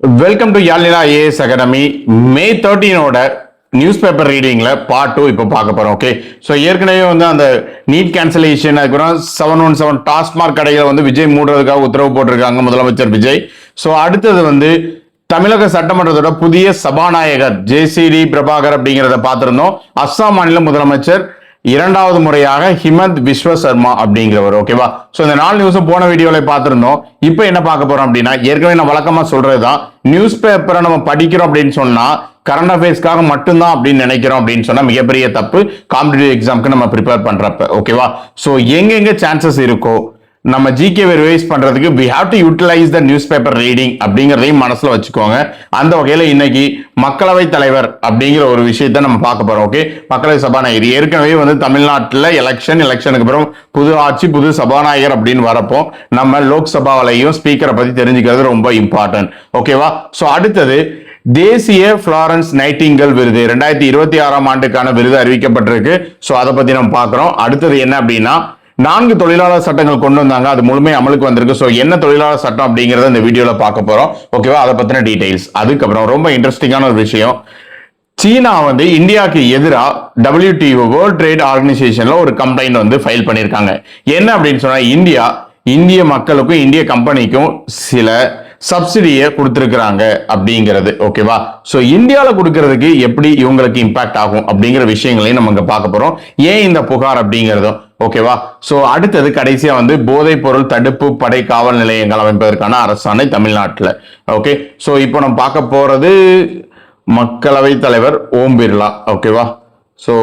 Welcome to Yazhnila IAS academy. May 13ஓட news paper ரீடிங்ல part 2 இப்போ பார்க்க போறோம். ஓகே, ஸோ ஏற்கனவே வந்து அந்த நீட் கேன்சலேஷன், அதுக்கப்புறம் 717 டாஸ்மாக் கடைகளை வந்து விஜய் மூடுறதுக்காக உத்தரவு போட்டிருக்காங்க முதலமைச்சர் விஜய். ஸோ அடுத்தது வந்து தமிழக சட்டமன்றத்தோட புதிய சபாநாயகர் ஜேசிடி பிரபாகர் அப்படிங்கிறத பார்த்திருந்தோம். அஸ்ஸாம் மாநில முதலமைச்சர் இரண்டாவது முறையாக ஹிமந்த் விஸ்வ சர்மா அப்படிங்கிறவர். ஓகேவா, ஸோ இந்த 4 நியூஸும் போன வீடியோல பார்த்திருந்தோம். இப்போ என்ன பார்க்க போறோம் அப்படின்னா, ஏற்கனவே நான் வழக்கமா சொல்றதுதான், நியூஸ் பேப்பரை நம்ம படிக்கிறோம் அப்படின்னு சொன்னா கரண்ட் அஃபேர்ஸ்க்காக மட்டும்தான் அப்படின்னு நினைக்கிறோம் அப்படின்னு சொன்னா மிகப்பெரிய தப்பு. காம்படிட்டிவ் எக்ஸாம்க்கு நம்ம ப்ரிப்பேர் பண்றப்ப. ஓகேவா, ஸோ எங்கெங்க சான்சஸ் இருக்கோ நம்ம ஜிகே ரிவைஸ் பண்றதுக்கு we have to utilize the newspaper reading அப்படிங்கறதையும் மனசுல வச்சுக்கோங்க. அந்த வகையில இன்னைக்கு மக்களவை தலைவர் அப்படிங்கிற ஒரு விஷயத்தை நம்ம பார்க்க போறோம். ஓகே, மக்களவை சபாநாயகர் ஏற்கனவே வந்து தமிழ்நாட்டில் எலெக்ஷனுக்கு அப்புறம் புது ஆட்சி புது சபாநாயகர் அப்படின்னு வரப்போ நம்ம லோக்சபாவிலையும் ஸ்பீக்கரை பத்தி தெரிஞ்சுக்கிறது ரொம்ப இம்பார்ட்டன்ட். ஓகேவா, ஸோ அடுத்தது தேசிய ஃப்ளாரன்ஸ் நைட்டிங்கல் விருது 2026ஆம் ஆண்டுக்கான விருது அறிவிக்கப்பட்டிருக்கு. ஸோ அதை பத்தி நம்ம பார்க்கிறோம். அடுத்தது என்ன அப்படின்னா, 4 தொழிலாளர் சட்டங்கள் கொண்டு வந்தாங்க, அது முழுமை அமலுக்கு வந்திருக்கு. ஸோ என்ன தொழிலாளர் சட்டம் அப்படிங்கறத இந்த வீடியோல பார்க்க போறோம். ஓகேவா, அதை பத்தின டீடைல்ஸ். அதுக்கப்புறம் ரொம்ப இன்ட்ரெஸ்டிங்கான ஒரு விஷயம், சீனா வந்து இந்தியாவுக்கு எதிராக WTO வேர்ல்ட் ட்ரேட் ஆர்கனைசேஷன்ல ஒரு கம்ப்ளைண்ட் வந்து ஃபைல் பண்ணியிருக்காங்க. என்ன அப்படின்னு சொன்னா, இந்திய மக்களுக்கும் இந்திய கம்பெனிக்கும் சில சப்சிடியை கொடுத்துருக்காங்க அப்படிங்கிறது. ஓகேவா, ஸோ இந்தியாவில் கொடுக்கறதுக்கு எப்படி இவங்களுக்கு இம்பாக்ட் ஆகும் அப்படிங்கிற விஷயங்களையும் நம்ம இங்க பார்க்க போறோம். ஏன் இந்த புகார் அப்படிங்கிறதும். ஓகேவா, ஸோ அடுத்தது கடைசியா வந்து போதைப் பொருள் தடுப்பு படை காவல் நிலையங்கள் அமைப்பதற்கான அரசாணை தமிழ்நாட்டில். ஓகே, ஸோ இப்போ நம்ம பார்க்க போறது மக்களவை தலைவர் ஓம் பிர்லா. ஓகேவா, ஸோ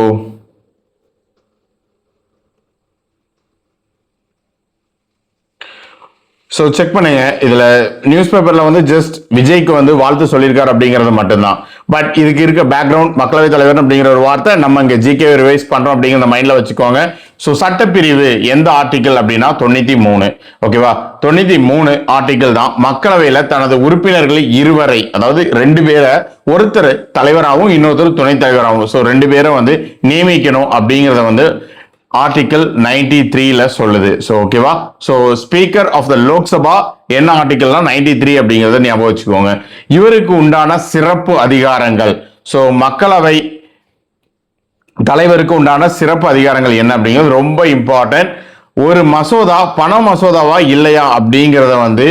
செக் பண்ணுங்க. இதுல நியூஸ் பேப்பர்ல வந்து ஜஸ்ட் விஜய்க்கு வந்து வாழ்த்து சொல்லியிருக்காரு அப்படிங்கிறது மட்டும்தான். பட் இதுக்கு இருக்க பேக்ரவுண்ட் மக்களவை தலைவர் அப்படிங்கிற ஒரு வார்த்தை நம்ம இங்க ஜிகே ரிவைஸ் பண்றோம் அப்படிங்கிற மைண்ட்ல வச்சுக்கோங்க. ஸோ சட்டப்பிரிவு எந்த ஆர்டிகல் அப்படின்னா 93. ஓகேவா, 93 ஆர்டிகல் தான் மக்களவையில தனது உறுப்பினர்களை இருவரை, அதாவது 2 பேரை, ஒருத்தர் தலைவராகவும் இன்னொருத்தர் துணைத் தலைவராகவும், ஸோ 2 பேரை வந்து நியமிக்கணும் அப்படிங்கிறத வந்து ஆர்டிகல் 93ல சொல்லுது. ஸோ ஓகேவா, so speaker of the Lok Sabha என்ன ஆர்டிகல்னா 93 அப்படிங்கிறத ஞாபகம் வச்சுக்கோங்க. இவருக்கு உண்டான சிறப்பு அதிகாரங்கள், ஸோ மக்களவை தலைவருக்கு உண்டான சிறப்பு அதிகாரங்கள் என்ன அப்படிங்கிறது ரொம்ப இம்பார்ட்டன்ட். ஒரு மசோதா பண மசோதாவா இல்லையா அப்படிங்கிறத வந்து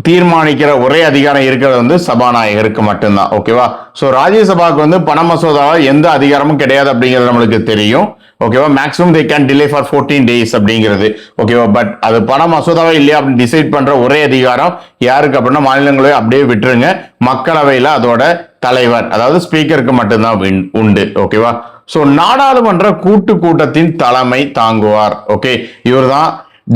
தீர்மானிக்கிற ஒரே அதிகாரம் இருக்கிறது வந்து சபாநாயகருக்கு மட்டும்தான். ஓகேவா, ஸோ ராஜ்யசபாவுக்கு வந்து பண மசோதாவா எந்த அதிகாரமும் கிடையாது அப்படிங்கிறது நம்மளுக்கு தெரியும். ஓகேவா, maximum they can delay for 14 days அப்படிங்கிறது. ஓகேவா, பட் அது பண மசோதாவா இல்லையா அப்படின்னு டிசைட் பண்ற ஒரே அதிகாரம் யாருக்கு அப்படின்னா மாநிலங்களவை அப்படியே விட்டுருங்க. மக்களவையில அதோட தலைவர், அதாவது ஸ்பீக்கருக்கு மட்டும்தான் உண்டு. ஓகேவா, ஸோ நாடாளுமன்ற கூட்டத்தின் தலைமை தாங்குவார். ஓகே, இவர் தான்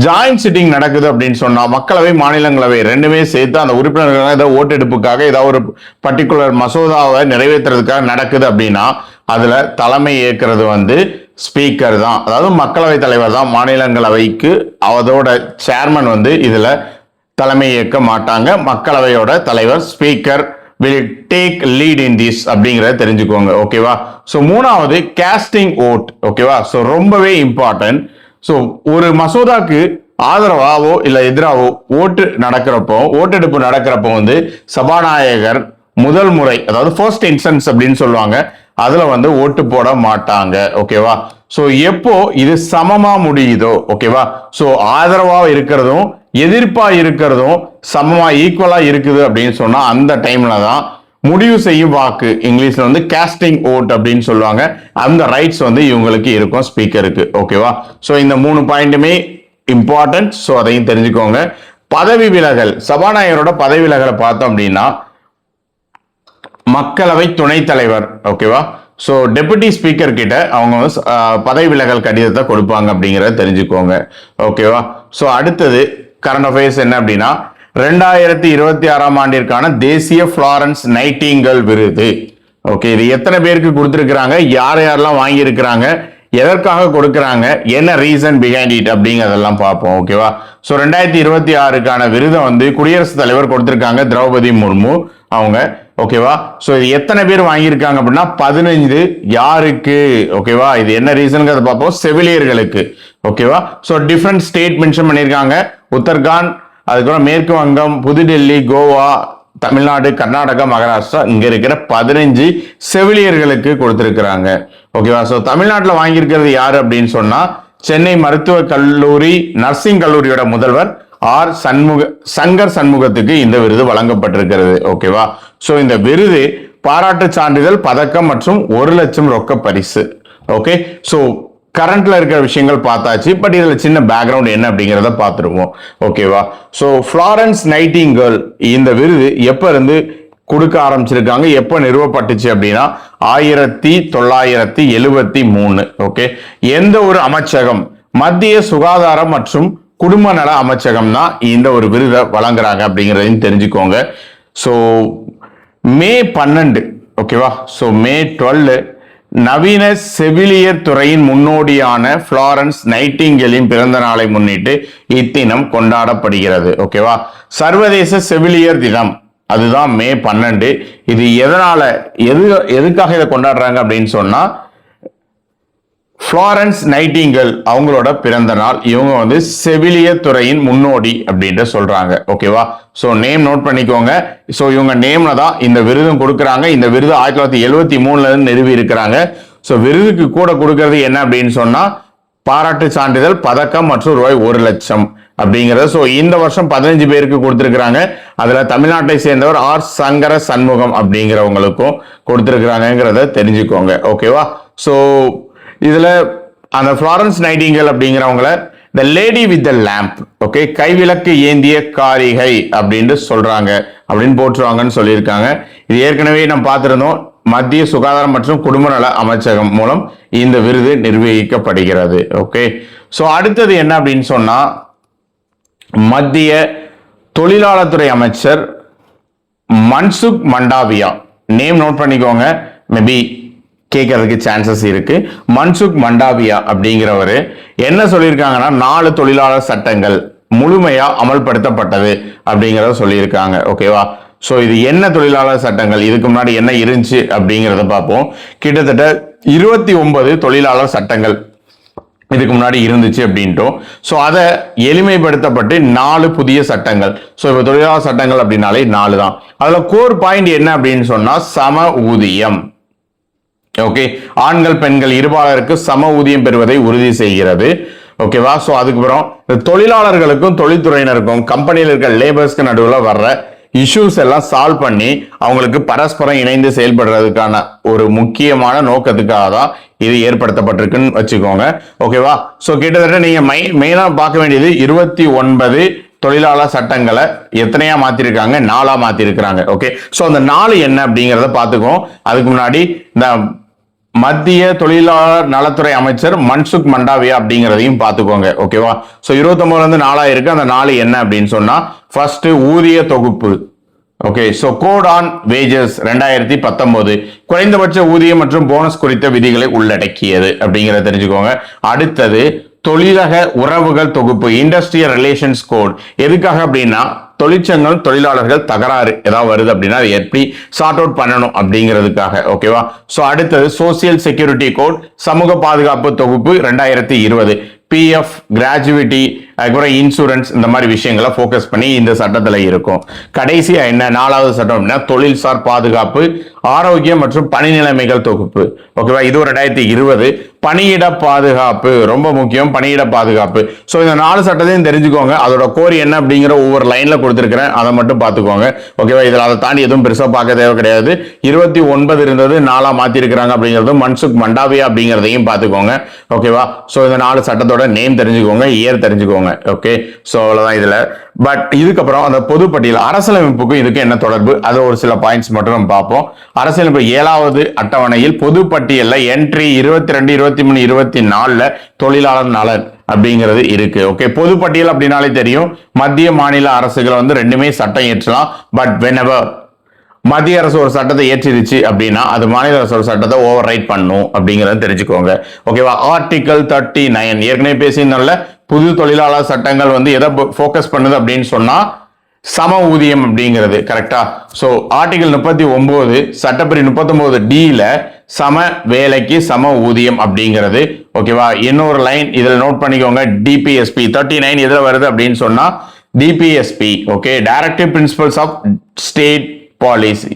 ஜாயிண்ட் சிட்டிங் நடக்குது அப்படின்னு சொன்னா மக்களவை மாநிலங்களவை ரெண்டுமே சேர்த்து அந்த உறுப்பினர்கள் ஏதாவது ஓட்டெடுப்புக்காக ஏதாவது ஒரு பர்டிகுலர் மசோதாவை நிறைவேற்றுறதுக்காக நடக்குது அப்படின்னா அதுல தலைமை ஏற்கிறது வந்து ஸ்பீக்கர் தான், அதாவது மக்களவை தலைவர் தான். மாநிலங்களவைக்கு அதோட சேர்மன் வந்து இதுல தலைமை ஏற்க மாட்டாங்க. மக்களவையோட தலைவர் speaker will take lead in this அப்படிங்கறத தெரிஞ்சுக்கோங்க. ஓகேவா, ஸோ 3வது casting vote. ஓகேவா, ஸோ ரொம்பவே இம்பார்ட்டன்ட். ஸோ ஒரு மசோதாக்கு ஆதரவாவோ இல்ல எதிராவோ ஓட்டெடுப்பு நடக்கிறப்போ வந்து சபாநாயகர் முதல் முறை, அதாவது ஃபர்ஸ்ட் இன்ஸ்டன்ஸ் அப்படின்னு சொல்லுவாங்க, அதுல வந்து ஓட்டு போட மாட்டாங்க. ஓகேவா, ஸோ எப்போ இது சமமா முடியுதோ, ஓகேவா, ஸோ ஆதரவா இருக்கிறதும் எதிர்ப்பா இருக்கிறதும் சமமா ஈக்குவலா இருக்குது அப்படின்னு சொன்னா அந்த டைம்ல தான் முடிவு செய்யும் வாக்கு, இங்கிலீஷ்ல வந்து காஸ்டிங் ஓட் அப்படின்னு சொல்லுவாங்க, அந்த ரைட்ஸ் வந்து இவங்களுக்கு இருக்கும் ஸ்பீக்கருக்கு. ஓகேவா, ஸோ இந்த 3 பாயிண்ட்டுமே இம்பார்ட்டன்ட். ஸோ அதையும் தெரிஞ்சுக்கோங்க. பதவி விலகல், சபாநாயகரோட பதவி விலகலை பார்த்தோம் அப்படின்னா மக்களவை துணைத் தலைவர், ஓகேவா, ஸோ டெபுட்டி ஸ்பீக்கர் கிட்ட அவங்க பதவி விலகல் கடிதத்தை கொடுப்பாங்க அப்படிங்கிறத தெரிஞ்சுக்கோங்க. ஓகேவா, ஸோ அடுத்தது கரண்ட் அஃபேர்ஸ் என்ன அப்படின்னா 2026ஆம் ஆண்டிற்கான தேசிய ஃப்ளாரன்ஸ் நைட்டிங்கல் விருது. ஓகே, இது எத்தனை பேருக்கு கொடுத்துருக்காங்க, யாரெல்லாம் வாங்கி இருக்கிறாங்க, எதற்காக கொடுக்கறாங்க, என்ன ரீசன் பிஹைண்ட் இட் அப்படிங்கறதெல்லாம் பார்ப்போம். ஓகேவா, ஸோ 2026க்கான விருதை வந்து குடியரசுத் தலைவர் கொடுத்திருக்காங்க, திரௌபதி முர்மு அவங்க. ஓகேவா, ஸோ இது எத்தனை பேர் வாங்கியிருக்காங்க அப்படின்னா 15. யாருக்கு? ஓகேவா, இது என்ன ரீசன்ங்கிறத பார்ப்போம். செவிலியர்களுக்கு. ஓகேவா, ஸோ டிஃப்ரெண்ட் ஸ்டேட் மென்ஷன் பண்ணியிருக்காங்க. உத்தரகாண்ட், அதுக்கப்புறம் மேற்கு வங்கம், புதுடெல்லி, கோவா, தமிழ்நாடு, கர்நாடகா, மகாராஷ்டிரா இங்க இருக்கிற 15 செவிலியர்களுக்கு கொடுத்திருக்கிறாங்க. ஓகேவா? ஸோ தமிழ்நாட்டில் வாங்கியிருக்கிறது யாரு அப்படின்னு சொன்னா சென்னை மருத்துவக் கல்லூரி நர்சிங் கல்லூரியோட முதல்வர் ஆர் சங்கர் சண்முகத்துக்கு இந்த விருது வழங்கப்பட்டிருக்கிறது. ஓகேவா? ஸோ இந்த விருது பாராட்டு சான்றிதழ், பதக்கம் மற்றும் 1 லட்சம் ரொக்க பரிசு. ஓகே, ஸோ கரண்ட்ல இருக்கிற விஷயங்கள் பார்த்தாச்சு. பட் இதுல சின்ன பேக்ரவுண்ட் என்ன அப்படிங்கிறத பார்த்துருவோம். ஓகேவா? ஸோ ஃப்ளாரன்ஸ் நைட்டிங்கேல் இந்த விருது எப்ப இருந்து கொடுக்க ஆரம்பிச்சிருக்காங்க, எப்ப நிறுவப்பட்டுச்சு அப்படின்னா 1973. ஓகே, எந்த ஒரு அமைச்சகம், மத்திய சுகாதாரம் மற்றும் குடும்ப நல அமைச்சகம் தான் இந்த ஒரு விருதை வழங்குறாங்க அப்படிங்கிறதையும் தெரிஞ்சுக்கோங்க. ஸோ மே 12, ஓகேவா? ஸோ மே 12 நவீன செவிலியர் துறையின் முன்னோடியான ஃப்ளாரன்ஸ் நைட்டிங்கேலின் பிறந்த நாளை முன்னிட்டு இத்தினம் கொண்டாடப்படுகிறது. ஓகேவா? சர்வதேச செவிலியர் தினம் அதுதான் மே 12. இது எதுக்காக இதை கொண்டாடுறாங்க அப்படின்னு சொன்னா ஃப்ளாரன்ஸ் நைட்டிங்கேல் அவங்களோட பிறந்த நாள். இவங்க வந்து செவிலியர் துறையின் முன்னோடி அப்படின்ட்டு சொல்றாங்க. ஓகேவா? ஸோ நேம் நோட் பண்ணிக்கோங்க. ஸோ இவங்க நேம்ல தான் இந்த விருதும் கொடுக்குறாங்க. இந்த விருது 1973 இருந்து நிறுவி இருக்கிறாங்க. ஸோ விருதுக்கு கூட கொடுக்கறது என்ன அப்படின்னு சொன்னா பாராட்டு சான்றிதழ், பதக்கம் மற்றும் ரூபாய் 1 லட்சம் அப்படிங்கிறது. ஸோ இந்த வருஷம் 15 பேருக்கு கொடுத்திருக்கிறாங்க. அதுல தமிழ்நாட்டை சேர்ந்தவர் ஆர் சங்கர சண்முகம் அப்படிங்கிறவங்களுக்கும் கொடுத்திருக்கிறாங்கிறத தெரிஞ்சுக்கோங்க. ஓகேவா? ஸோ இதுல அந்த ஃப்ளாரன்ஸ் நைட்டிங்கேல் அப்படிங்கிறவங்கள the lady with the lamp, okay, கைவிளக்கு ஏந்திய காரிகை அப்படின்னு சொல்றாங்க, அப்படின்னு போட்டுருவாங்கன்னு சொல்லியிருக்காங்க. இது ஏற்கனவே நம்ம பார்த்திருந்தோம். மத்திய சுகாதாரம் மற்றும் குடும்ப நல அமைச்சகம் மூலம் இந்த விருது நிர்வகிக்கப்படுகிறது. ஓகே, ஸோ அடுத்தது என்ன அப்படின்னு சொன்னா மத்திய தொழிலாளர் துறை அமைச்சர் மன்சுக் மண்டாவியா. நேம் நோட் பண்ணிக்கோங்க, மேபி கேட்கறதுக்கு சான்சஸ் இருக்கு. மன்சுக் மண்டாவியா அப்படிங்கிறவரு என்ன சொல்லியிருக்காங்கன்னா 4 தொழிலாளர் சட்டங்கள் முழுமையா அமல்படுத்தப்பட்டது அப்படிங்கிறத சொல்லியிருக்காங்க. ஓகேவா? ஸோ இது என்ன தொழிலாளர் சட்டங்கள், இதுக்கு முன்னாடி என்ன இருந்துச்சு அப்படிங்கிறத பார்ப்போம். கிட்டத்தட்ட 29 தொழிலாளர் சட்டங்கள் இதுக்கு முன்னாடி இருந்துச்சு அப்படின்ட்டோம். ஸோ அதை எளிமைப்படுத்தப்பட்டு 4 புதிய சட்டங்கள். ஸோ இப்போ தொழிலாளர் சட்டங்கள் அப்படின்னாலே 4 தான். அதுல கோர் பாயிண்ட் என்ன அப்படின்னு சொன்னா சம ஊதியம். ஓகே, ஆண்கள் பெண்கள் இருபாலருக்கு சம ஊதியம் பெறுவதை உறுதி செய்கிறது. ஓகேவா? ஸோ அதுக்கப்புறம் தொழிலாளர்களுக்கும் தொழில்துறையினருக்கும் கம்பெனியில் இருக்க லேபர்ஸ்க்கு நடுவில் வர்ற இஷ்யூஸ் எல்லாம் சால்வ் பண்ணி அவங்களுக்கு பரஸ்பரம் இணைந்து செயல்படுறதுக்கான ஒரு முக்கியமான நோக்கத்துக்காக தான் இது ஏற்படுத்தப்பட்டிருக்குன்னு வச்சுக்கோங்க. ஓகேவா? ஸோ கிட்டத்தட்ட நீங்க மெயினா பார்க்க வேண்டியது 29 தொழிலாளர் சட்டங்களை எத்தனையா மாத்திருக்காங்க, 4ஆ மாத்திருக்கிறாங்க. ஓகே, ஸோ அந்த 4 என்ன அப்படிங்கிறத பார்த்துக்கோம். அதுக்கு முன்னாடி இந்த மத்திய தொழிலாளர் நலத்துறை அமைச்சர் மன்சுக் மண்டாவியா அப்படிங்கிறதையும் பார்த்துக்கோங்க. ஓகேவா? ஸோ 29 இருந்து 4ஆ இருக்கு. அந்த 4 என்ன அப்படின்னு சொன்னா ஃபர்ஸ்ட் ஊதிய தொகுப்பு. Okay, so code on wages 2019 குறைந்தபட்ச ஊதியம் மற்றும் போனஸ் குறித்த விதிகளை உள்ளடக்கியது அப்படிங்கிறத தெரிஞ்சுக்கோங்க. அடுத்தது தொழிலக உறவுகள் தொகுப்பு, இண்டஸ்ட்ரியல் ரிலேஷன்ஸ் கோட். எதுக்காக அப்படின்னா தொழிற்சங்கம் தொழிலாளர்கள் தகராறு ஏதாவது வருது அப்படின்னா அதை எப்படி சார்ட் அவுட் பண்ணணும் அப்படிங்கிறதுக்காக. ஓகேவா? ஸோ அடுத்தது சோசியல் செக்யூரிட்டி கோட், சமூக பாதுகாப்பு தொகுப்பு 2020, பிஎஃப், கிராஜுவிட்டி, அதுக்கப்புறம் இன்சூரன்ஸ், இந்த மாதிரி விஷயங்களை ஃபோக்கஸ் பண்ணி இந்த சட்டத்தில் இருக்கும். கடைசியா என்ன 4வது சட்டம் அப்படின்னா தொழில்சார் பாதுகாப்பு, ஆரோக்கியம் மற்றும் பணி நிலைமைகள் தொகுப்பு. ஓகேவா? இது 2020. பணியிட பாதுகாப்பு ரொம்ப முக்கியம், பணியிட பாதுகாப்பு. ஸோ இந்த 4 சட்டத்தையும் தெரிஞ்சுக்கோங்க. அதோட கோர் என்ன அப்படிங்கிற ஒவ்வொரு லைன்ல கொடுத்துருக்கிறேன், அதை மட்டும் பார்த்துக்கோங்க. ஓகேவா? இதில் அதை தாண்டி எதுவும் பெருசாக பார்க்க தேவை கிடையாது. 29 இருந்தது 4ஆ மாத்திருக்கிறாங்க அப்படிங்கிறது மன்சுக் மண்டாவியா அப்படிங்கிறதையும் பார்த்துக்கோங்க. ஓகேவா? ஸோ இந்த 4 சட்டத்தோட நேம் தெரிஞ்சுக்கோங்க, இயர் தெரிஞ்சுக்கோங்க. ஓகே, ஸோ அவ்வளோதான் இதுல. பட் இதுக்கப்புறம் அந்த பொதுப்பட்டியல் அரசியலமைப்புக்கும் இதுக்கு என்ன தொடர்பு, அது ஒரு சில பாயிண்ட்ஸ் மட்டும் நம்ம பார்ப்போம். அரசியலமைப்பு 7வது அட்டவணையில் பொதுப்பட்டியல்ல என்ட்ரி 22, 23, 24 தொழிலாளர் நலன் அப்படிங்கிறது இருக்கு. ஓகே, பொதுப்பட்டியல் அப்படின்னாலே தெரியும் மத்திய மாநில அரசுகளை வந்து ரெண்டுமே சட்டம் ஏற்றலாம். பட் வெனெவர் மத்திய அரசு ஒரு சட்டத்தை ஏற்றிருச்சு அப்படின்னா அது மாநில அரசு ஒரு சட்டத்தை ஓவர் ரைட் பண்ணும் அப்படிங்கறத தெரிஞ்சுக்கோங்க. ஓகேவா? ஆர்டிகல் 39 ஏற்கனவே பேசியிருந்தோம்ல, புது தொழிலாளர் சட்டங்கள் வந்து எதை ஃபோக்கஸ் பண்ணுது அப்படின்னு சொன்னா சம ஊதியம் அப்படிங்கிறது. கரெக்டா? ஸோ ஆர்டிகல் 39 சட்டப்பிரி 39D சம வேலைக்கு சம ஊதியம் அப்படிங்கிறது. ஓகேவா? இன்னொரு லைன் இதில் நோட் பண்ணிக்கோங்க, டிபிஎஸ்பி 39 எதில் வருது அப்படின்னு சொன்னா DPSP, okay, directive principles of state policy.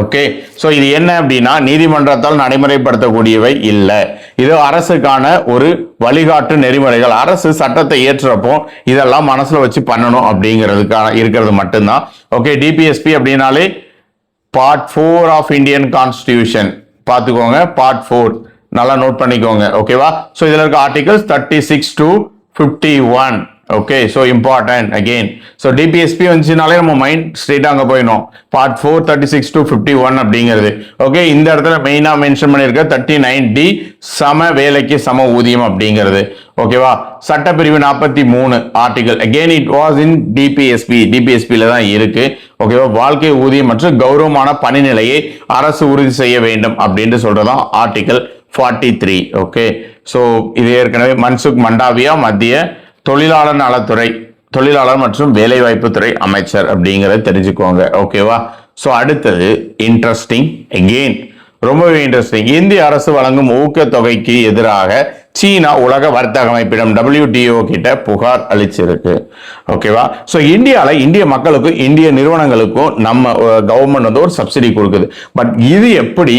Okay, so இது என்ன அப்படின்னா நீதிமன்றத்தால் நடைமுறைப்படுத்தக்கூடியவை இல்லை, இது அரசுக்கான ஒரு வழிகாட்டு நெறிமுறைகள். அரசு சட்டத்தை ஏற்றுறப்போ இதெல்லாம் மனசுல வச்சு பண்ணணும் அப்படிங்கிறதுக்கான இருக்கிறது மட்டும்தான். ஓகே, டிபிஎஸ்பி அப்படின்னாலே பார்ட் 4 ஆஃப் இந்தியன் கான்ஸ்டிடியூஷன் பார்த்துக்கோங்க, பார்ட் 4 நல்லா நோட் பண்ணிக்கோங்க. ஓகேவா, சோ இதுல இருக்க articles 36 to 51. Okay, so important again. So DPSP வந்துச்சுனாலே நம்ம மைண்ட் ஸ்ட்ரெயிட்டா அங்க போயிடும். பார்ட் 4 36 to 51 அப்படிங்கிறது. ஓகே, இந்த இடத்துல மெயினா மென்ஷன் பண்ணிருக்க 39D சம வேலைக்கு சம ஊதியம் அப்படிங்கிறது. ஓகேவா, சட்டப்பிரிவு 43 article again it was in டிபிஎஸ்பில தான் இருக்கு. ஓகேவா, வாழ்க்கை ஊதியம் மற்றும் கௌரவமான பணிநிலையை அரசு உறுதி செய்ய வேண்டும் அப்படின்னு சொல்றதான் ஆர்டிகல் 43. ஓகே, சோ இது ஏற்கனவே மன்சுக் மண்டாவியா மத்திய தொழிலாளர் நலத்துறை, தொழிலாளர் மற்றும் வேலைவாய்ப்பு துறை அமைச்சர் அப்படிங்கறத தெரிஞ்சுக்கோங்க. ஓகேவா, சோ அடுத்தது இன்ட்ரெஸ்டிங் அகெயின், ரொம்பவே இன்ட்ரெஸ்டிங். இந்திய அரசு வழங்கும் ஊக்கத்தொகைக்கு எதிராக சீனா உலக வர்த்தக அமைப்பிடம் WTO கிட்ட புகார் அளிச்சிருக்கு. ஓகேவா, சோ இந்தியால இந்திய மக்களுக்கும் இந்திய நிறுவனங்களுக்கும் நம்ம கவர்மெண்ட் வந்து ஒரு சப்சிடி கொடுக்குது. பட் இது எப்படி,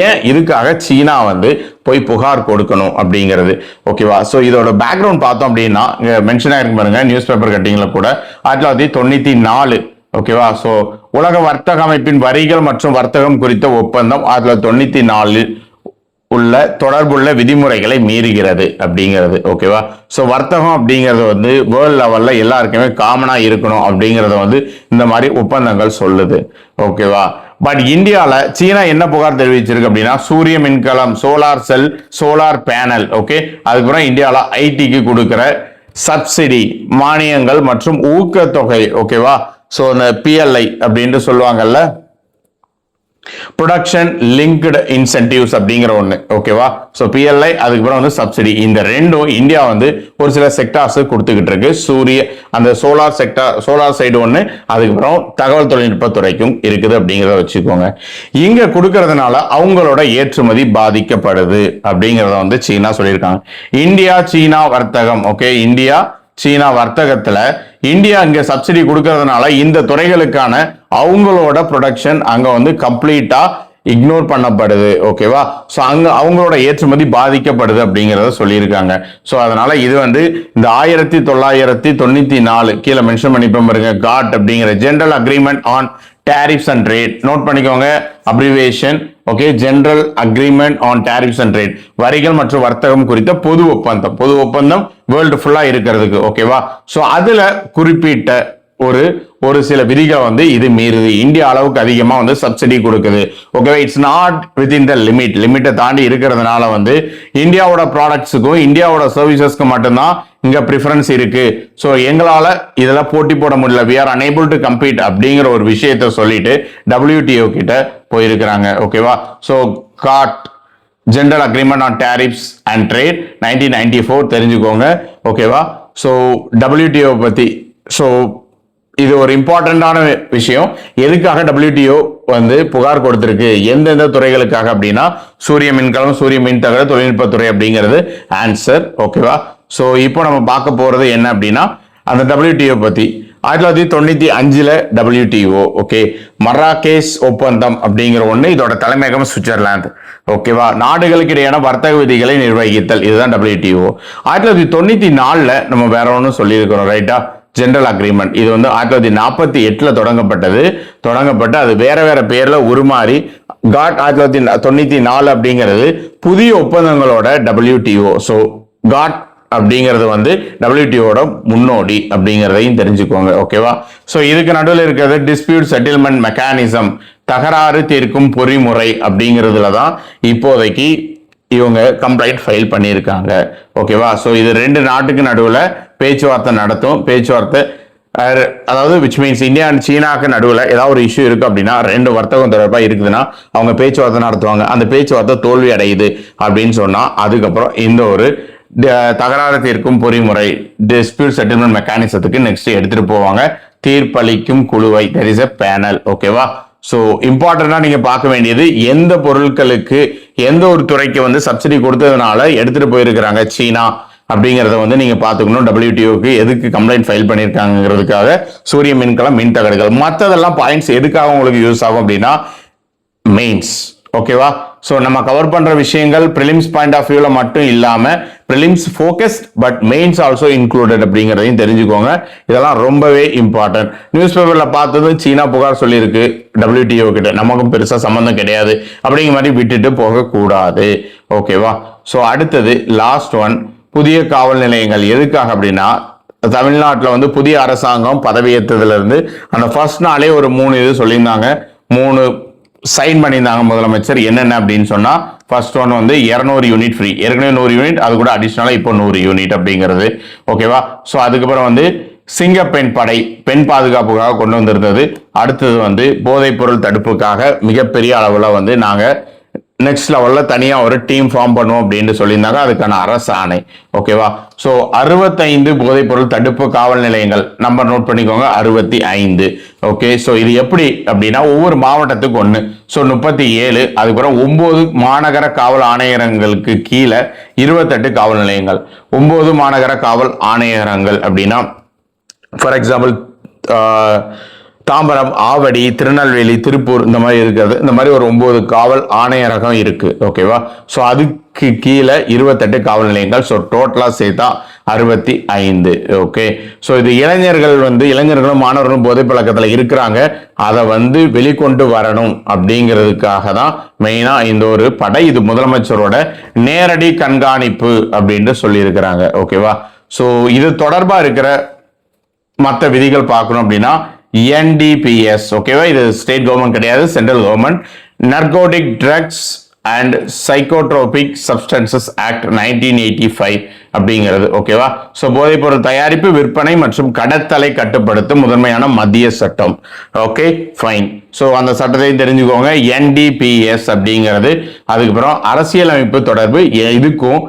ஏன் இதுக்காக சீனா வந்து போய் புகார் கொடுக்கணும் அப்படிங்கிறது. ஓகேவா, சோ இதோட பேக்ரவுண்ட் பார்த்தோம் அப்படின்னா மென்ஷன் ஆயிருக்கு பாருங்க நியூஸ் பேப்பர் கட்டிங்ல கூட 1994. ஓகேவா, சோ உலக வர்த்தக அமைப்பின் வரிகள் மற்றும் வர்த்தகம் குறித்த ஒப்பந்தம் 1994 உள்ள தொடர்புள்ள விதிமுறைகளை மீறுகிறது அப்படிங்கிறது. ஓகேவா, சோ வர்த்தகம் அப்படிங்கிறது வந்து வேர்ல்ட் லெவல்ல எல்லாருக்குமே காமனா இருக்கணும் அப்படிங்கறத வந்து இந்த மாதிரி ஒப்பந்தங்கள் சொல்லுது. ஓகேவா, பட் இந்தியால சீனா என்ன புகார் தெரிவிச்சிருக்கு அப்படின்னா சூரிய மின்கலம், solar cell, solar panel. Okay, அதுக்கப்புறம் இந்தியால ஐடிக்கு கொடுக்கிற சப்சிடி, மானியங்கள் மற்றும் ஊக்கத்தொகை. ஓகேவா, சோ இந்த PLI அப்படின்ட்டு சொல்லுவாங்கல்ல, ப்ரொடக்ஷன் லிங்க்டு இன்சென்டிவ்ஸ் அப்படிங்கிற ஒண்ணு. ஓகேவா, சோ PLI அதுக்கப்புறம் வந்து சப்சிடி, இந்த ரெண்டும் இந்தியா வந்து ஒரு சில செக்டார்ஸ் கொடுத்துக்கிட்டு இருக்கு. சூரிய அந்த சோலார் செக்டார், சோலார் சைடு ஒண்ணு, அதுக்கப்புறம் தகவல் தொழில்நுட்ப துறைக்கும் இருக்குது அப்படிங்கிறத வச்சுக்கோங்க. இங்க கொடுக்கறதுனால அவங்களோட ஏற்றுமதி பாதிக்கப்படுது அப்படிங்கிறத வந்து சீனா சொல்லியிருக்காங்க. இந்தியா சீனா வர்த்தகம். ஓகே, இந்தியா சீனா வர்த்தகத்துல இந்தியா இங்க சப்சிடி கொடுக்கறதுனால இந்த துறைகளுக்கான அவங்களோட ப்ரொடக்ஷன் அங்க வந்து கம்ப்ளீட்டா இக்னோர் பண்ணப்படுது. ஓகேவா, சோ அங்க அவங்களோட ஏற்றுமதி பாதிக்கப்படுது அப்படிங்கறத சொல்லியிருக்காங்க. சோ அதனால இது வந்து இந்த 1994 கீழே மென்ஷன் பண்ணிப்போம் பாருங்க, காட் அப்படிங்கிற general agreement on tariffs and trade. Note பண்ணிக்கோங்க abbreviation. Okay, general agreement on tariffs and trade, வரிகள் மற்றும் வர்த்தகம் குறித்த பொது ஒப்பந்தம். பொது ஒப்பந்தம் வேர்ல்டு ஃபுல்லா இருக்கிறதுக்கு. ஓகேவா, சோ அதுல குறிப்பிட்ட ஒரு சில விதிகளை வந்து இது மீறுது. இந்தியா அளவுக்கு அதிகமா வந்து சப்சிடி கொடுக்குது. ஓகேவா, இட்ஸ் நாட் வித்தின் த லிமிட்டை தாண்டி இருக்கிறதுனால வந்து இந்தியாவோட ப்ராடக்ட்ஸுக்கும் இந்தியாவோட சர்வீசஸ்க்கும் மட்டும்தான் இங்க ப்ரிஃபரன்ஸ் இருக்கு. சோ எங்களால இதெல்லாம் போட்டி போட முடியல, we are unable to compete அப்படிங்கிற ஒரு விஷயத்தை சொல்லிட்டு WTO கிட்ட போயிருக்கிறாங்க. ஓகேவா, so GATT general agreement on tariffs and trade 1994 தெரிஞ்சுக்கோங்க. ஓகேவா, சோ WTO பத்தி, சோ இது ஒரு இம்பார்ட்டன்டான விஷயம். எதுக்காக WTO வந்து புகார் கொடுத்திருக்கு, எந்தெந்த துறைகளுக்காக அப்படின்னா சூரிய மின்கலம், சூரிய மின் தகவல் தொழில்நுட்பத்துறை அப்படிங்கிறது ஆன்சர். ஓகேவா, சோ இப்போ நம்ம பார்க்க போறது என்ன அப்படின்னா அந்த WTO பத்தி. 1995 WTO. ஓகே, மராகேஷ் ஒப்பந்தம் அப்படிங்கிற ஒண்ணு, இதோட தலைமையகம் சுவிட்சர்லாந்து. ஓகேவா, நாடுகளுக்கு இடையான வர்த்தக விதிகளை நிர்வகித்தல், இதுதான் WTO. 1994 நம்ம வேற ஒன்னும் சொல்லியிருக்கிறோம், ரைட்டா, ஜெனரல் அக்ரிமெண்ட். இது வந்து 1948 தொடங்கப்பட்டு அது வேற வேற பேர்ல உருமாறி காட் 1994 அப்படிங்கிறது புதிய ஒப்பந்தங்களோட WTO. சோ காட் அப்படிங்கிறது வந்து WTOட முன்னோடி அப்படிங்கிறதையும் தெரிஞ்சுக்கோங்க. ஓகேவா, சோ இதுக்கு நடுவில் இருக்கிறது டிஸ்பியூட் செட்டில்மெண்ட் மெக்கானிசம், தகராறு தீர்க்கும் பொறிமுறை அப்படிங்கிறதுல தான் இப்போதைக்கு இவங்க கம்ப்ளைண்ட் ஃபைல் பண்ணியிருக்காங்க. ஓகேவா, சோ இது ரெண்டு நாட்டுக்கு நடுவில் பேச்சுவார்த்தை நடத்தும். பேச்சுவார்த்தை அதாவது விச் மீன்ஸ் இந்தியா அண்ட் சீனாக்கு நடுவில் ஏதாவது ஒரு இஷ்யூ இருக்கு அப்படின்னா, ரெண்டு வர்த்தகம் தொடர்பாக இருக்குதுன்னா அவங்க பேச்சுவார்த்தை நடத்துவாங்க. அந்த பேச்சுவார்த்தை தோல்வி அடையுது அப்படின்னு சொன்னா அதுக்கப்புறம் இந்த ஒரு தகராறு தீர்க்கும் பொறிமுறை டிஸ்பியூட் செட்டில்மெண்ட் மெக்கானிசத்துக்கு நெக்ஸ்ட் எடுத்துட்டு போவாங்க. தீர்ப்பளிக்கும் குழுவை, there is a panel. ஓகேவா, சோ இம்பார்ட்டன்டா நீங்க பார்க்க வேண்டியது எந்த பொருட்களுக்கு எந்த ஒரு துறைக்கு வந்து சப்சிடி கொடுத்ததுனால எடுத்துட்டு போயிருக்கிறாங்க சீனா அப்படிங்கிறத வந்து நீங்க பாத்துக்கணும். WTOக்கு எதுக்கு கம்ப்ளைண்ட் ஃபைல் பண்ணியிருக்காங்கிறதுக்காக சூரிய மின்கலம், மின் தகடுகள், மற்றதெல்லாம் பாயிண்ட்ஸ் எதுக்காக உங்களுக்கு யூஸ் ஆகும் அப்படின்னா மெயின்ஸ். ஓகேவா? ஸோ நம்ம கவர் பண்ற விஷயங்கள் ப்ரிலிம்ஸ் பாயிண்ட் ஆஃப் வியூல மட்டும் இல்லாம prelims focused but mains also included அப்படிங்கிறதையும் தெரிஞ்சுக்கோங்க. இதெல்லாம் ரொம்பவே இம்பார்ட்டன்ட். நியூஸ் பேப்பர்ல பார்த்தது சீனா புகார் சொல்லியிருக்கு WTO கிட்ட, நமக்கும் பெருசா சம்பந்தம் கிடையாது அப்படிங்கிற மாதிரி விட்டுட்டு போகக்கூடாது. ஓகேவா? ஸோ அடுத்தது லாஸ்ட் ஒன், புதிய காவல் நிலையங்கள் எதுக்காக அப்படின்னா தமிழ்நாட்டில் வந்து புதிய அரசாங்கம் பதவியேற்றதுல இருந்து அந்த ஃபர்ஸ்ட் நாளே ஒரு 3 இது சொல்லியிருந்தாங்க, 3 சைன் பண்ணியிருந்தாங்க முதலமைச்சர். என்னென்ன அப்படின்னு சொன்னா ஃபர்ஸ்ட் ஒன் வந்து 200 யூனிட் ஃப்ரீ, ஏற்கனவே 100 யூனிட், அது கூட அடிஷனலா இப்போ 100 யூனிட் அப்படிங்கிறது. ஓகேவா? ஸோ அதுக்கப்புறம் வந்து சிங்கப்பெண் படை, பெண் பாதுகாப்புக்காக கொண்டு வந்திருந்தது. அடுத்தது வந்து போதைப் பொருள் தடுப்புக்காக மிகப்பெரிய அளவில் வந்து நாங்க நெக்ஸ்ட் லெவல்ல தனியா ஒரு டீம் ஃபார்ம் பண்ணுவோம் அப்படின்னு சொல்லியிருந்தாங்க. அதுக்கான அரசாணை. ஓகேவா? ஸோ 65 போதைப் பொருள் தடுப்பு காவல் நிலையங்கள், நம்பர் நோட் பண்ணிக்கோங்க, 65. ஓகே, ஸோ இது எப்படி அப்படின்னா ஒவ்வொரு மாவட்டத்துக்கு ஒன்று, ஸோ 37. அதுக்கப்புறம் 9 மாநகர காவல் ஆணையரங்களுக்கு கீழே 28 காவல் நிலையங்கள். 9 மாநகர காவல் ஆணையரங்கள் அப்படின்னா ஃபார் எக்ஸாம்பிள் தாம்பரம், ஆவடி, திருநெல்வேலி, திருப்பூர் இந்த மாதிரி இருக்கிறது. இந்த மாதிரி ஒரு 9 காவல் ஆணையரகம் இருக்கு. ஓகேவா? ஸோ அதுக்கு கீழே 28 காவல் நிலையங்கள். ஸோ டோட்டலா சேர்த்தா 65. ஓகே, ஸோ இது இளைஞர்களும் மாணவர்களும் போதை பழக்கத்தில் இருக்கிறாங்க, அதை வந்து வெளிக்கொண்டு வரணும் அப்படிங்கிறதுக்காக தான் மெயினா இந்த ஒரு படை. இது முதலமைச்சரோட நேரடி கண்காணிப்பு அப்படின்னு சொல்லி இருக்கிறாங்க. ஓகேவா? ஸோ இது தொடர்பா இருக்கிற மற்ற விதிகள் பார்க்கணும் அப்படின்னா NDPS. ஓகேவா? இது ஸ்டேட் கவர்மெண்ட் கிடையாது, central government. Narcotic drugs and psychotropic substances act 1985 அப்படிங்கிறது. ஓகேவா? ஸோ போதைப் பொருள் தயாரிப்பு, விற்பனை மற்றும் கடத்தலை கட்டுப்படுத்தும் முதன்மையான மத்திய சட்டம். Okay, fine. ஸோ அந்த சட்டத்தையும் தெரிஞ்சுக்கோங்க. NDPS அப்படிங்கிறது. அதுக்கப்புறம் அரசியலமைப்பு தொடர்பு, இதுக்கும்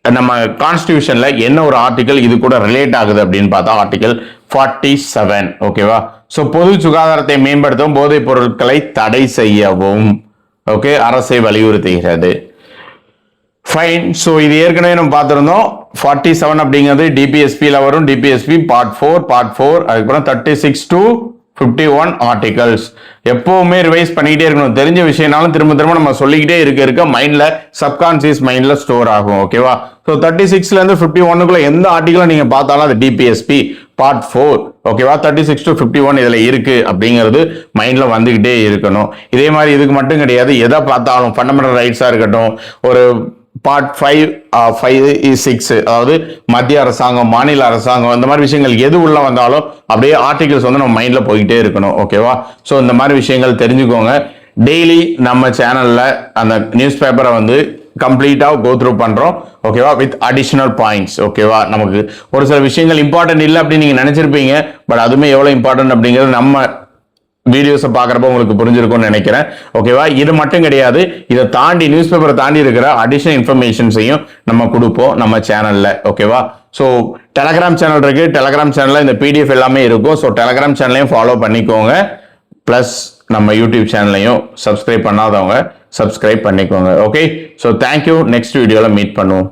நம்ம கான்ஸ்டிடியூஷன்ல என்ன ஒரு ஆர்டிகல் இது கூட ரிலேட் ஆகுது அப்படின்னு பார்த்தா ஆர்டிகல் 47. ஓகேவா? சோ பொது சுகாதாரத்தை மேம்படுத்தவும் போதைப் பொருட்களை தடை செய்யவும் ஓகே அரசை வலியுறுத்துகிறது. ஃபைன். சோ இது ஏற்கனவே நம்ம பார்த்திருந்தோம். 47 அப்படிங்கிறது டிபிஎஸ்பில வரும். டிபிஎஸ்பி பார்ட் 4 அதுக்கப்புறம் 36 to 51 ஆர்டிகல்ஸ். எப்பவுமே ரிவைஸ் பண்ணிக்கிட்டே இருக்கணும். தெரிஞ்ச விஷயம்னாலும் திரும்ப திரும்ப நம்ம சொல்லிக்கிட்டே இருக்க மைண்ட்ல, சப்கான்சியஸ் மைண்ட்ல ஸ்டோர் ஆகும். ஓகேவா? ஸோ 36ல இருந்து 51க்குள்ள எந்த ஆர்டிகலை நீங்க பார்த்தாலும் அது டிபிஎஸ்பி பார்ட் 4. ஓகேவா? 36 to 51 இதுல இருக்கு அப்படிங்கிறது மைண்ட்ல வந்துகிட்டே இருக்கணும். இதே மாதிரி இதுக்கு மட்டும் கிடையாது, எதை பார்த்தாலும் ஃபண்டமெண்டல் ரைட்ஸா இருக்கட்டும், ஒரு பார்ட் 5-6 அதாவது மத்திய அரசாங்கம், மாநில அரசாங்கம், இந்த மாதிரி விஷயங்கள் எது உள்ள வந்தாலும் அப்படியே ஆர்டிகல்ஸ் வந்து நம்ம மைண்ட்ல போய்கிட்டே இருக்கணும். ஓகேவா? ஸோ இந்த மாதிரி விஷயங்கள் தெரிஞ்சுக்கோங்க. டெய்லி நம்ம சேனல்ல அந்த நியூஸ் பேப்பரை வந்து கம்ப்ளீட்டா கோ த்ரூ பண்றோம். ஓகேவா? With additional points. ஓகேவா? நமக்கு ஒரு சில விஷயங்கள் இம்பார்ட்டன்ட் இல்லை அப்படின்னு நீங்க நினைச்சிருப்பீங்க, பட் அதுவுமே எவ்வளவு இம்பார்ட்டன்ட் அப்படிங்கிறது நம்ம வீடியோஸை பார்க்குறப்ப உங்களுக்கு புரிஞ்சிருக்கும்னு நினைக்கிறேன். ஓகேவா? இது மட்டும் கிடையாது, இதை தாண்டி நியூஸ் பேப்பரை தாண்டி இருக்கிற அடிஷனல் இன்ஃபர்மேஷன்ஸையும் நம்ம கொடுப்போம் நம்ம சேனல்ல. ஓகேவா? ஸோ டெலகிராம் சேனல் இருக்கு. டெலகிராம் சேனல்ல இந்த PDF எல்லாமே இருக்கும். ஸோ டெலகிராம் சேனலையும் ஃபாலோ பண்ணிக்கோங்க. பிளஸ் நம்ம யூடியூப் சேனலையும் சப்ஸ்கிரைப் பண்ணாதவங்க சப்ஸ்கிரைப் பண்ணிக்கோங்க. Okay, so thank you. நெக்ஸ்ட் வீடியோவில் மீட் பண்ணுவோம்.